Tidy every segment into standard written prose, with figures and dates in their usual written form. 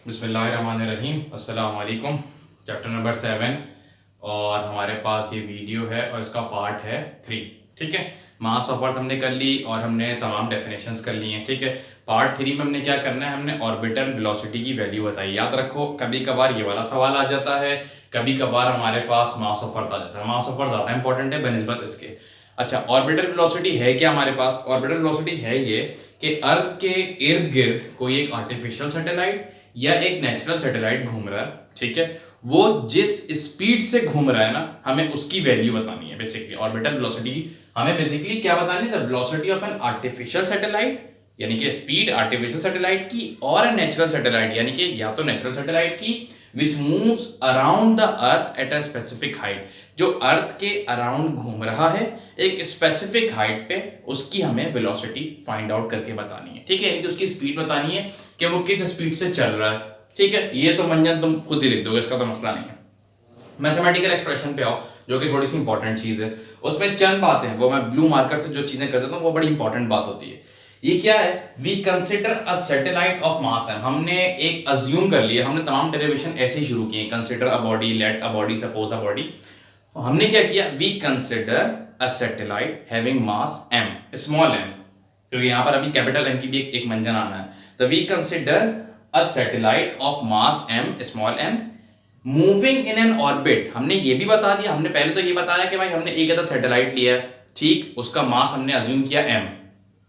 बिस्मिल्लाहिर्रहमानिर्रहीम, अस्सलाम वालेकुम। चैप्टर नंबर 7 और हमारे पास ये वीडियो है और इसका पार्ट है 3। ठीक है, मास ऑफ अर्थ हमने कर ली और हमने तमाम डेफिनेशंस कर ली हैं। ठीक है, पार्ट 3 में हमने क्या करना है, हमने ऑर्बिटल वेलोसिटी की वैल्यू बताई। याद रखो, कभी कभार ये वाला सवाल आ जाता है, कभी कभार हमारे पास मास ऑफ अर्थ आ जाता है। मास ऑफ अर्थ ज़्यादा इंपॉर्टेंट है बनिस्बत इसके। अच्छा, ऑर्बिटल वेलोसिटी है क्या हमारे पास? ऑर्बिटल वेलोसिटी है ये कि अर्थ के इर्द गिर्द कोई एक आर्टिफिशियल सैटेलाइट या एक नेचुरल सैटेलाइट घूम रहा है। ठीक है, वो जिस स्पीड से घूम रहा है ना, हमें उसकी वैल्यू बतानी है। बेसिकली ऑर्बिटल वेलोसिटी की हमें बेसिकली क्या बतानी है? The velocity of an artificial satellite, यानी कि स्पीड आर्टिफिशियल सैटेलाइट की, और नेचुरल सैटेलाइट यानी कि या तो नेचुरल सैटेलाइट की विच moves around the earth at a specific height, जो अर्थ के अराउंड घूम रहा है एक स्पेसिफिक हाइट पे, उसकी हमें वेलोसिटी फाइंड आउट करके बतानी है। ठीक है, यानी कि उसकी स्पीड बतानी है कि वो किस स्पीड से चल रहा है। ठीक है, ये तो मंजन तुम खुद ही लिख दोगे, इसका तो मसला नहीं है। मैथमेटिकल एक्सप्रेशन पे आओ, जो कि थोड़ी सी इंपॉर्टेंट चीज है। उसमें चंद बातें हैं, वो मैं ब्लू मार्कर से जो चीजें कर देता हूँ वो बड़ी इंपॉर्टेंट बात होती है। ये क्या है? We consider a satellite of mass m. हमने एक अज्यूम कर लिया, हमने तमाम डेरिवेशन ऐसे ही शुरू किए। Consider a body, let a body, suppose a body. हमने क्या किया? We consider a satellite having mass m, small m, क्योंकि यहां पर अभी कैपिटल एम की भी एक मंजन आना है। तो we consider a satellite of mass m, small m, moving in an orbit. हमने ये भी बता दिया, हमने पहले तो ये बताया कि भाई हमने एक अदर सैटेलाइट लिया है, ठीक, उसका मास हमने अज्यूम किया एम,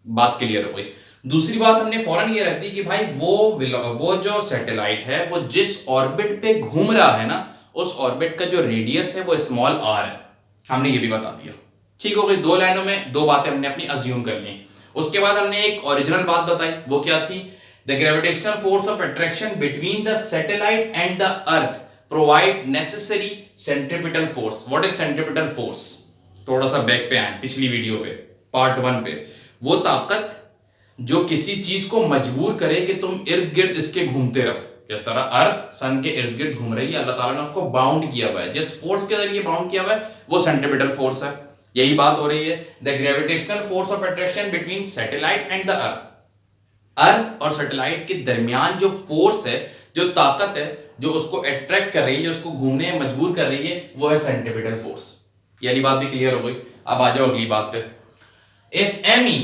बात क्लियर हो गई। दूसरी बात हमने फौरन ये रख दी कि भाई वो जो सैटेलाइट है वो जिस ऑर्बिट पे घूम रहा है ना, उस ऑर्बिट का जो रेडियस है वो स्मॉल आर है। हमने ये भी बता दिया। ठीक हो गई, दो लाइनों में दो बातें हमने अपनी अज्यूम कर ली। उसके बाद हमने एक ओरिजिनल बात बताई, वो क्या थी? The gravitational force of attraction between the satellite and the earth provide necessary centripetal force. What is centripetal force? थोड़ा सा बैक पे आए, पिछली वीडियो पे, पार्ट 1 पे। वो ताकत जो किसी चीज को मजबूर करे कि तुम इर्द गिर्द इसके घूमते रहो। जिस तरह अर्थ सन के इर्द गिर्द घूम रही है, अल्लाह ताला ने उसको बाउंड किया हुआ है। जिस फोर्स के जरिए बाउंड किया हुआ है वो सेंट्रिपिटल फोर्स है। यही बात हो रही है, the gravitational force of attraction between satellite and the earth. Earth और सैटेलाइट के दरमियान जो फोर्स है, जो ताकत है, जो उसको अट्रैक्ट कर रही है, जो उसको घूमने में मजबूर कर रही है, वो है सेंट्रिपिटल फोर्स। यानी बात भी क्लियर हो गई। अब आ जाओ अगली बात पे। इफ एम ई,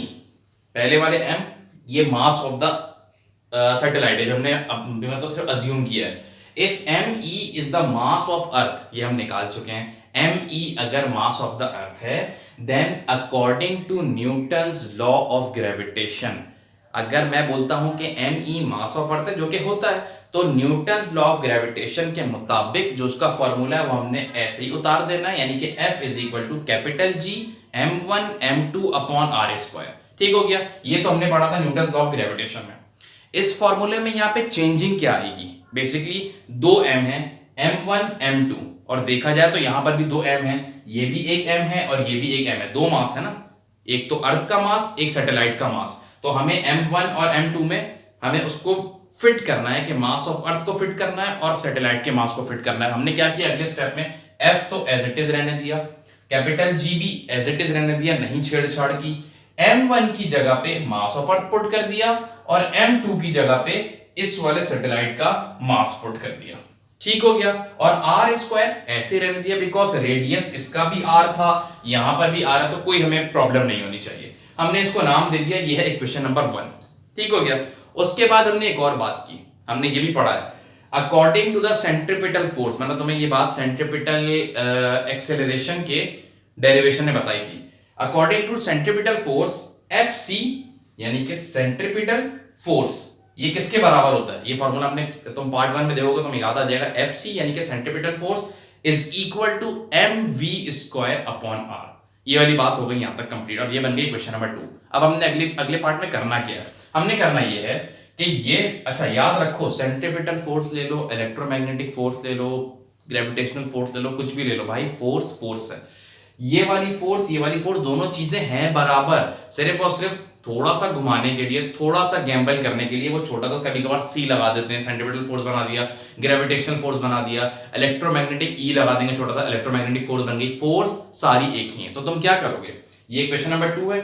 पहले वाले एम, ये मास ऑफ द सैटेलाइट है जो हमने मतलब सिर्फ अज्यूम किया है। If m e is the mass of earth, ये हम निकाल चुके हैं। एम ई अगर मास ऑफ द अर्थ है, then according to Newton's law of gravitation, अगर मैं बोलता हूं कि एम ई मास ऑफ अर्थ है, जो कि होता है, तो न्यूटन्स लॉ ऑफ ग्रेविटेशन के मुताबिक जो उसका फॉर्मूला है वो हमने ऐसे ही उतार देना है, यानी कि F is equal to capital G m1 m2 upon r square. ठीक हो गया, ये तो हमने पढ़ा था न्यूटन्स लॉ ऑफ ग्रेविटेशन में। इस फॉर्मूले में यहाँ पे चेंजिंग क्या आएगी? बेसिकली दो m है, m1 m2, और देखा जाए तो यहां पर भी दो m है, ये भी एक m है और ये भी एक m है। दो मास है ना, एक तो अर्थ का मास, एक सैटेलाइट का मास। तो हमें m1 और m2 में हमें उसको फिट करना है कि मास ऑफ अर्थ को फिट करना है और सैटेलाइट के मास को फिट करना है। हमने क्या किया अगले स्टेप में? F तो एज इट इज रहने दिया, कैपिटल G भी एज इट इज रहने दिया, नहीं छेड़छाड़ की। m1 की जगह पे मास ऑफ अर्थ पुट कर दिया और m2 की जगह पे इस वाले सैटेलाइट का मास पुट कर दिया। ठीक हो गया, और आर स्क्वायर ऐसे रहने दिया बिकॉज रेडियस इसका भी आर था, यहां पर भी आर है, तो कोई हमें प्रॉब्लम नहीं होनी चाहिए। हमने इसको नाम दे दिया, ये है इक्वेशन नंबर 1। ठीक हो गया। उसके बाद हमने एक और बात की, हमने ये भी पढ़ा है, according to the centripetal force. मैंने तुम्हें ये बात सेंट्रिपिटल एक्सेलरेशन के डेरिवेशन में बताई थी। According to centripetal force f c, यानी कि सेंट्रिपिटल फोर्स, ये किसके बराबर होता है? ये फॉर्मूला हमने, तुम पार्ट 1 में देखोगे तो याद आ जाएगा। एफ सी यानी कि centripetal force is equal to m v square upon r. ये वाली बात हो गई यहां तक कंप्लीट, और ये बन गई क्वेश्चन नंबर 2। अब हमने अगले पार्ट में करना क्या है? हमने करना ये है कि ये, अच्छा याद रखो, सेंट्रिपिटल फोर्स ले लो, इलेक्ट्रोमैग्नेटिक फोर्स ले लो, ग्रेविटेशनल फोर्स ले लो, कुछ भी ले लो भाई, फोर्स फोर्स है। ये वाली फोर्स दोनों चीजें हैं बराबर, सिर्फ और सिर्फ थोड़ा सा घुमाने के लिए, थोड़ा सा गैम्बल करने के लिए वो छोटा सा कभी कभार सी लगा देते हैं, सेंट्रिपिटल फोर्स बना दिया, ग्रेविटेशनल फोर्स बना दिया, इलेक्ट्रोमैग्नेटिक ई लगा देंगे, छोटा सा इलेक्ट्रोमैग्नेटिक फोर्स बन गई। फोर्स सारी एक ही है। तो तुम क्या करोगे? ये क्वेश्चन नंबर 2 है,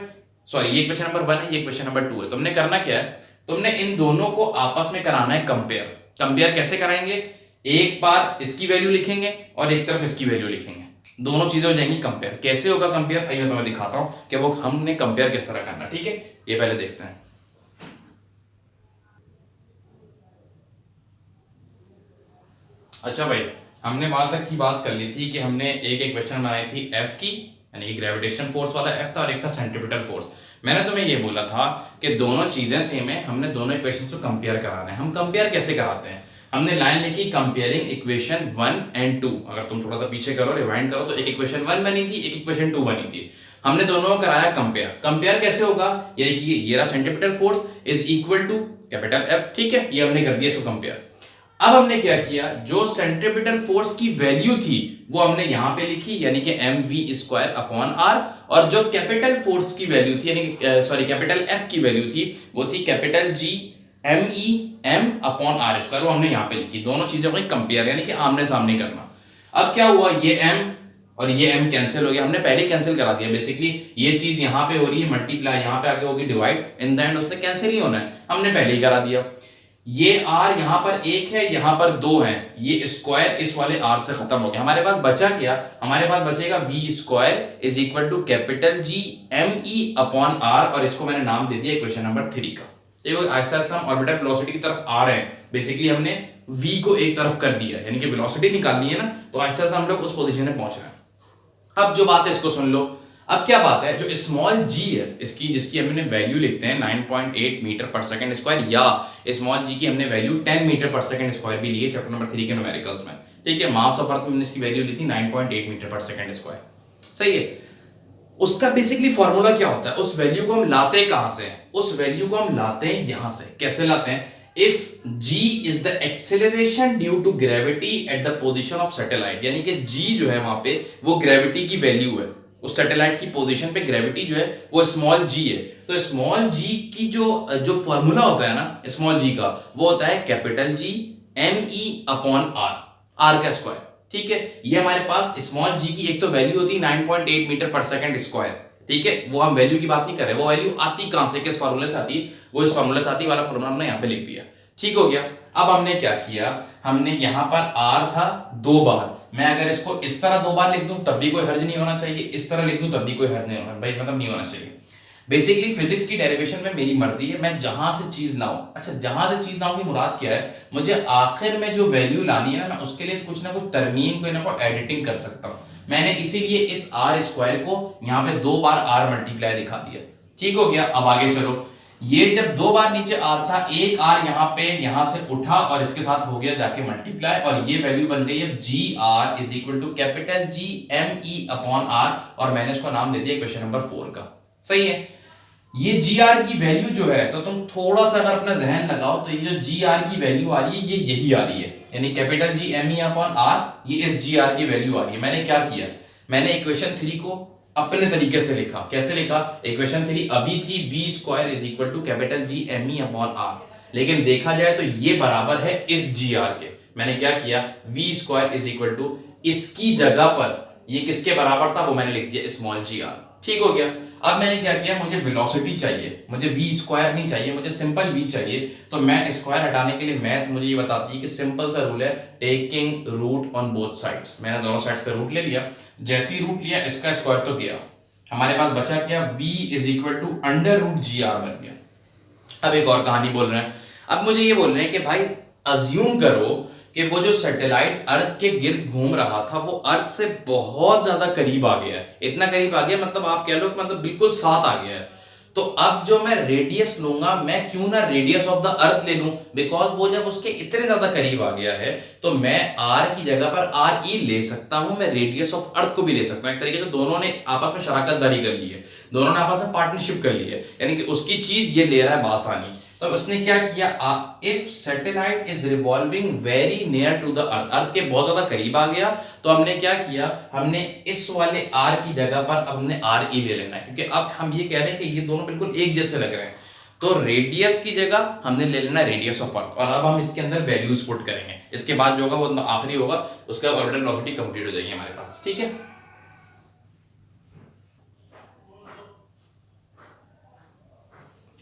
सॉरी ये क्वेश्चन नंबर 1 है, ये क्वेश्चन नंबर 2 है। तुमने करना क्या है? तुमने इन दोनों को आपस में कराना है कंपेयर। कंपेयर कैसे कराएंगे, एक बार इसकी वैल्यू लिखेंगे और एक तरफ इसकी वैल्यू लिखेंगे, दोनों चीजें हो जाएंगी कंपेयर। कैसे होगा कंपेयर, आइए तो मैं दिखाता हूं कि वो हमने कंपेयर किस तरह करना। ठीक है, ये पहले देखते हैं। अच्छा भाई, हमने वहां तक की बात कर ली थी कि हमने एक इक्वेशन बनाई थी एफ की, यानी कि ग्रेविटेशन फोर्स वाला एफ था और एक था सेंट्रीपिटल फोर्स। मैंने तुम्हें ये बोला था कि दोनों चीजें सेम है, हमने दोनों इक्वेशन को कंपेयर कराना है। हम कंपेयर कैसे कराते हैं, हमने लाइन लिखी कंपेयरिंग इक्वेशन 1 एंड 2। अगर तुम थोड़ा सा पीछे करो, रिवाइंड करो, तो एक इक्वेशन 1 बनी थी, एक इक्वेशन 2 बनी थी। हमने दोनों को कराया कंपेयर। कंपेयर कैसे होगा, ये देखिए, ये रहा centripetal force is equal to capital f. ठीक है, ये हमने कर दिया इसको कंपेयर। अब हमने क्या किया, जो सेंट्रीपिटल फोर्स की वैल्यू थी वो हमने यहां पे लिखी, यानी कि mv² अपॉन आर, और जो कैपिटल फोर्स की वैल्यू थी, यानी कि सॉरी कैपिटल एफ की वैल्यू थी, वो थी capital g m upon r square, वो हमने यहां पे लिखी। दोनों चीजों को कंपेयर, यानी कि आमने सामने करना। अब क्या हुआ, ये m और ये m कैंसिल हो गया, हमने पहले कैंसिल करा दिया। बेसिकली ये चीज यहां पे हो रही है मल्टीप्लाई, यहां पे आके होगी डिवाइड, इन द एंड उसने कैंसिल ही होना है, हमने पहले ही करा दिया। ये r यहां पर एक है, यहां पर दो है, ये स्क्वायर इस वाले r से खत्म हो गया। हमारे पास बचा क्या, हमारे पास बचेगा v² is equal to capital G me upon r, और इसको मैंने नाम दे दिया इक्वेशन नंबर 3 का। देखो आहिस्ता आहिस्ता हम ऑर्बिटल वेलोसिटी की तरफ आ रहे हैं। बेसिकली हमने v को एक तरफ कर दिया, यानी कि वेलोसिटी निकालनी है ना, तो आहिस्ता आहिस्ता हम लोग उस पोजीशन में पहुंच रहे हैं। अब जो बात है इसको सुन लो। अब क्या बात है, जो स्मॉल g है इसकी, जिसकी हमने वैल्यू लिखते हैं 9.8 मीटर पर सेकंड स्क्वायर, या स्मॉल g की हमने वैल्यू 10 मीटर पर सेकंड स्क्वायर भी ली है चैप्टर नंबर 3 के न्यूमेरिकल्स में। ठीक है, मास ऑफ अर्थ में हमने इसकी वैल्यू ली थी 9.8 मीटर पर सेकंड स्क्वायर। सही है, उसका बेसिकली फॉर्मूला क्या होता है, उस वैल्यू को हम लाते कहां से हैं, उस वैल्यू को हम लाते हैं यहां से। कैसे लाते हैं, if g is the acceleration due to gravity at the position of satellite, यानी कि g जो है वहां पे वो ग्रेविटी की वैल्यू है, उस सैटेलाइट की पोजीशन पे ग्रेविटी जो है वो स्मॉल g है। तो स्मॉल g की जो फॉर्मूला होता है ना स्मॉल g का, वो होता है capital G me upon r का स्क्वायर। ठीक है, ये हमारे पास स्मॉल g की एक तो वैल्यू होती है 9.8 मीटर पर सेकंड स्क्वायर। ठीक है, वो हम वैल्यू की बात नहीं कर रहे, वो वैल्यू आती कहां से, किस फार्मूले से आती, वो इस फार्मूले से आती वाला फार्मूला हमने यहां पे लिख दिया। ठीक हो गया। अब हमने क्या किया, हमने यहां पर r था 2 बार, मैं अगर इसको इस तरह 2 बार लिख दूं तब भी कोई हर्ज नहीं होना चाहिए, इस तरह लिख दूं तब भी कोई हर्ज नहीं होना भाई, मतलब नहीं होना चाहिए। बेसिकली फिजिक्स की डेरिवेशन में मेरी मर्जी है, मैं जहां से चीज लाऊं। अच्छा, जहां से चीज लाऊं की मुराद क्या है, मुझे आखिर में जो वैल्यू लानी है ना, मैं उसके लिए कुछ ना कुछ तरमीम, कोई ना कोई एडिटिंग कर सकता हूं। मैंने इसीलिए इस r स्क्वायर को यहां पे 2 बार r मल्टीप्लाई दिखा दिया। ठीक हो गया। अब आगे चलो, ये जब 2 बार नीचे r था, एक r यहां पे यहां से उठा और इसके साथ हो गया जाके मल्टीप्लाई, और ये वैल्यू बन गई है gr is equal to capital G me upon r, और मैंने इसको नाम दे दिया क्वेश्चन नंबर 4 का। सही है, ये gr की वैल्यू जो है, तो तुम थोड़ा सा अगर अपना जहन लगाओ तो ये जो gr की वैल्यू आ रही है ये यही आ रही है, यानी capital G me upon r, ये इस gr की वैल्यू आ रही है। मैंने क्या किया, मैंने इक्वेशन 3 को अपने तरीके से लिखा। कैसे लिखा, इक्वेशन 3 अभी थी v² is equal to capital G me upon r, लेकिन देखा जाए तो ये बराबर है इस gr के। मैंने क्या किया, v² इज इक्वल टू इसकी जगह पर ये किसके बराबर था वो मैंने लिख दिया स्मॉल gr। ठीक हो गया। अब मैंने क्या किया, मुझे वेलोसिटी चाहिए, मुझे v² नहीं चाहिए, मुझे सिंपल v चाहिए। तो मैं स्क्वायर हटाने के लिए मैथ मुझे ये बताती है कि सिंपल सा रूल है, taking root on both sides. मैंने दोनों साइड्स पे रूट ले लिया, जैसे ही रूट लिया इसका स्क्वायर तो गया, हमारे पास बचा क्या, v is equal to under root gr बन गया। अब एक और कहानी बोल रहे हैं, अब मुझे ये बोल रहे हैं कि भाई अज्यूम करो कि वो जो सैटेलाइट अर्थ के गिर्द घूम रहा था वो अर्थ से बहुत ज्यादा करीब आ गया है। इतना करीब आ गया मतलब आप कह लो कि मतलब बिल्कुल साथ आ गया है। तो अब जो मैं रेडियस लूंगा, मैं क्यों ना रेडियस ऑफ द अर्थ ले लूं, बिकॉज वो जब उसके इतने ज्यादा करीब आ गया है तो मैं r की जगह पर r e ले सकता हूं, मैं रेडियस ऑफ अर्थ को भी ले सकता हूं। एक तरीके से दोनों ने आपस में शराकतदारी कर ली है, दोनों ने आपस में पार्टनरशिप कर ली है, यानी कि उसकी चीज ये ले रहा है बासानी। तो उसने क्या किया, if satellite is revolving very near to the earth, earth के बहुत ज्यादा करीब आ गया, तो हमने क्या किया, हमने इस वाले r की जगह पर हमने r e ले लेना है, क्योंकि अब हम ये कह रहे हैं कि ये दोनों बिल्कुल एक जैसे लग रहे हैं। तो रेडियस की जगह हमने ले लेना रेडियस ऑफ अर्थ, और अब हम इसके अंदर वैल्यूज पुट करेंगे। इसके बाद जो होगा वो आखिरी होगा, उसका ऑर्बिटल वेलोसिटी कंप्लीट हो जाएगी हमारे पास। ठीक है,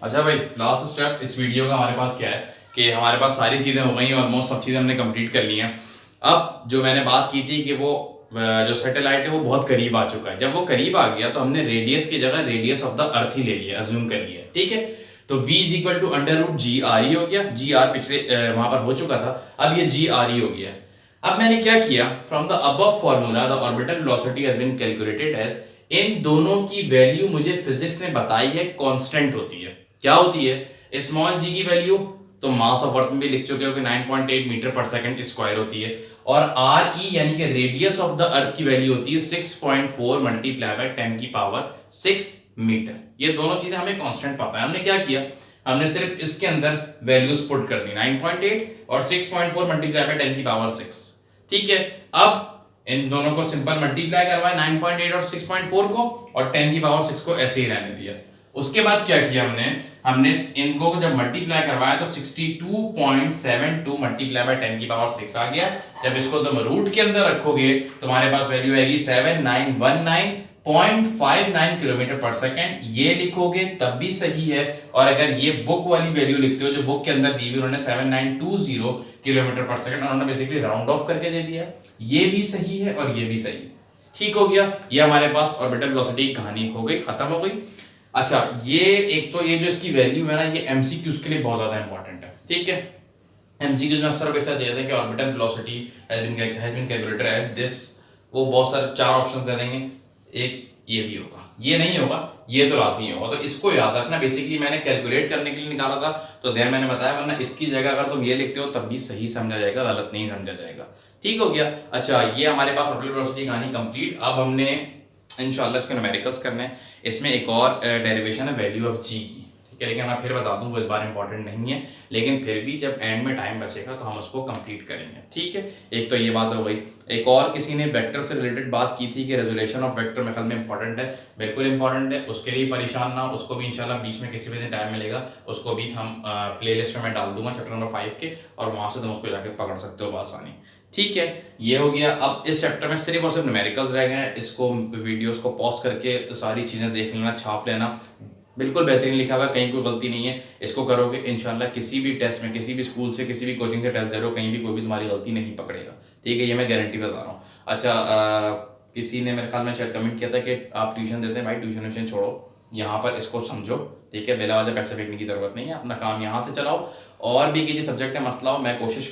अच्छा भाई लास्ट स्टेप इस वीडियो का हमारे पास क्या है, कि हमारे पास सारी चीज़ें हो गई, ऑलमोस्ट सब चीज़ें हमने कंप्लीट कर ली हैं। अब जो मैंने बात की थी कि वो जो सैटेलाइट है वो बहुत करीब आ चुका है, जब वो करीब आ गया तो हमने रेडियस की जगह रेडियस ऑफ द अर्थ ही ले लिया, अज्यूम कर लिया, ठीक है। तो v is equal to under root ji R E हो गया, जी आर पिछले वहां पर हो चुका था, अब ये जी आर ई हो गया। अब मैंने क्या किया, from the above formula the orbital velocity has been calculated as, इन दोनों की वैल्यू मुझे फिजिक्स ने बताई है कांस्टेंट होती है। क्या होती है? स्मॉल जी की वैल्यू तो मास ऑफ अर्थ में भी लिख चुके हो कि 9.8 मीटर पर सेकंड स्क्वायर होती है, और आर ई यानी कि रेडियस ऑफ द अर्थ की वैल्यू होती है 6.4 मल्टीप्लाई बाय 10 की पावर 6 मीटर। ये दोनों चीजें हमें कांस्टेंट पता है। हमने क्या किया, हमने सिर्फ इसके अंदर वैल्यूज पुट कर दी, 9.8 और 6.4 मल्टीप्लाई बाय 10 की पावर 6, ठीक है। अब इन दोनों को सिंपल मल्टीप्लाई करवाया, 9.8 और 6.4 को, और 10 की पावर 6 को ऐसे ही रहने दिया। उसके बाद क्या किया हमने इनको जब मल्टीप्लाई करवाया तो 62.72 मल्टीप्लाई बाय 10 की पावर 6 आ गया। जब इसको तुम रूट के अंदर रखोगे तुम्हारे पास वैल्यू आएगी 7919.59 किलोमीटर पर सेकेंड। ये लिखोगे तब भी सही है, और अगर ये बुक वाली वैल्यू लिखते हो जो बुक के अंदर दी हुई उन्होंने 7920 किलोमीटर पर सेकेंड, उन्होंने बेसिकली राउंड ऑफ करके दे दिया, ये भी सही है और ये भी सही, ठीक हो गया। ये हमारे पास ऑर्बिटल वेलोसिटी की कहानी हो गई, खत्म हो गई। अच्छा, ये एक तो ये जो इसकी वैल्यू है ना, ये एमसीक्यूज के लिए बहुत ज्यादा इंपॉर्टेंट है, ठीक है। एमसीक्यूज में अक्सर ऐसा दिया था कि orbital velocity has been calculated at this, वो बहुत सारे 4 ऑप्शन दे देंगे, एक ये भी होगा, ये नहीं होगा, ये तो लाजमी होगा, तो इसको याद रखना। बेसिकली मैंने कैलकुलेट करने के लिए निकाला था, तो देन मैंने बताया, वरना इसकी जगह अगर तुम ये लिखते हो तब भी सही समझा जाएगा, गलत नहीं समझा जाएगा, ठीक हो गया। अच्छा, ये हमारे पास ऑर्बिटल वेलोसिटी की कहानी कंप्लीट। अब हमने इंशाल्लाह इसके न्यूमेरिकल्स करने हैं। इसमें एक और डेरिवेशन है वैल्यू ऑफ जी की, ठीक है, लेकिन मैं फिर बता दूं वो इस बार इंपॉर्टेंट नहीं है, लेकिन फिर भी जब एंड में टाइम बचेगा तो हम उसको कंप्लीट करेंगे, ठीक है। एक तो ये बात हो गई। एक और किसी ने वेक्टर से रिलेटेड बात की थी कि रेजोल्यूशन ऑफ वेक्टर मेरे ख्याल में इंपॉर्टेंट है, बिल्कुल इंपॉर्टेंट है, उसके लिए परेशान ना, उसको भी इंशाल्लाह बीच में किसी भी दिन टाइम मिलेगा, उसको भी हम प्ले लिस्ट में मैं डाल दूंगा चैप्टर नंबर 5 के, और वहां से तुम उसको जाकर पकड़ सकते हो बआसानी, ठीक है। ये हो गया। अब इस चैप्टर में सिर्फ और सिर्फ न्यूमेरिकल्स रह गए हैं, इसको वीडियोस को पॉज करके सारी चीज़ें देख लेना, छाप लेना, बिल्कुल बेहतरीन लिखा हुआ है, कहीं कोई गलती नहीं है। इसको करोगे इंशाल्लाह किसी भी टेस्ट में, किसी भी स्कूल से, किसी भी कोचिंग से टेस्ट दे रहे हो, कहीं भी कोई भी तुम्हारी गलती नहीं पकड़ेगा, ठीक है, ये मैं गारंटी बता रहा हूँ। अच्छा, किसी ने मेरे ख्याल में शायद कमेंट किया था कि आप ट्यूशन देते हैं, भाई ट्यूशन छोड़ो, यहाँ पर इसको समझो, ठीक है, बेला वजह पैसे फेंकने की जरूरत नहीं है, अपना काम यहाँ से चलाओ। और भी किसी सब्जेक्ट है मसला हो, मैं कोशिश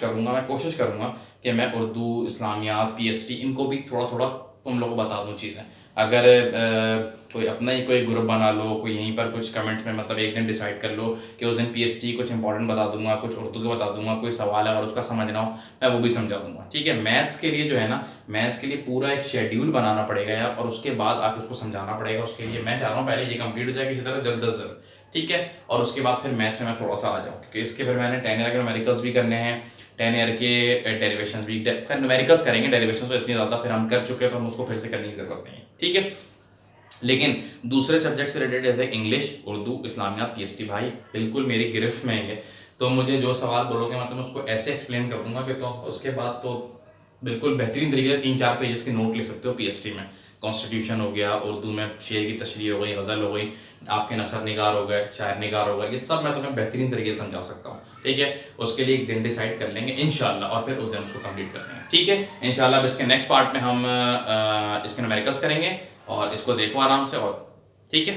करूँगा कि मैं उर्दू, इस्लामियात, पीएसटी, इनको भी थोड़ा थोड़ा तुम लोगों को बता दूँ चीज़ें। अगर कोई अपना ही कोई ग्रुप बना लो, कोई यहीं पर कुछ कमेंट्स में, मतलब एक दिन डिसाइड कर लो कि उस दिन पीएसटी कुछ इंपॉर्टेंट बता दूंगा, कुछ उर्दू के बता दूंगा, कोई सवाल है और उसका समझना हो मैं वो भी समझा दूंगा, ठीक है। मैथ्स के लिए जो है ना, मैथ्स के लिए पूरा एक शेड्यूल बनाना पड़ेगा यार, और उसके बाद आके उसको समझाना पड़ेगा। उसके लिए मैं चाह रहा हूँ पहले ये कंप्लीट हो जाए किसी तरह जल्द अज जल्द, ठीक है, और उसके बाद फिर मैथ्स में मैं थोड़ा सा आ जाऊँ, क्योंकि इसके फिर मैंने 10 ईयर के न्यूमेरिकल्स भी करने हैं, 10 ईयर के डेरिवेशंस भी, न्यूमेरिकल्स करेंगे, डेरिवेशंस तो इतनी ज़्यादा फिर हम कर चुके हैं तो हम उसको फिर से करने की जरूरत नहीं है, ठीक है। लेकिन दूसरे सब्जेक्ट से रिलेटेड जैसे इंग्लिश, उर्दू, इस्लामियात, पीएसटी, भाई बिल्कुल मेरी गिरफ्त में है, तो मुझे जो सवाल बोलोगे मतलब उसको ऐसे एक्सप्लेन कर दूंगा कि तो उसके बाद तो बिल्कुल बेहतरीन तरीके से 3-4 पेजेस के नोट लिख सकते हो पीएसटी में। कॉन्स्टिट्यूशन हो गया, उर्दू में शेर की तशरीह हो गई, गज़ल हो गई, आपके नसर निगार हो गए, शायर निगार हो गए, ये सब मैं तुम्हें बेहतरीन तरीके से समझा सकता हूँ, ठीक है। उसके लिए एक दिन डिसाइड कर लेंगे इंशाल्लाह, और फिर उस दिन उसको कंप्लीट कर लेंगे, ठीक है। इंशाल्लाह अब इसके नेक्स्ट पार्ट में हम इसके न्यूमेरिकल्स करेंगे, और इसको देखो आराम से, और ठीक है।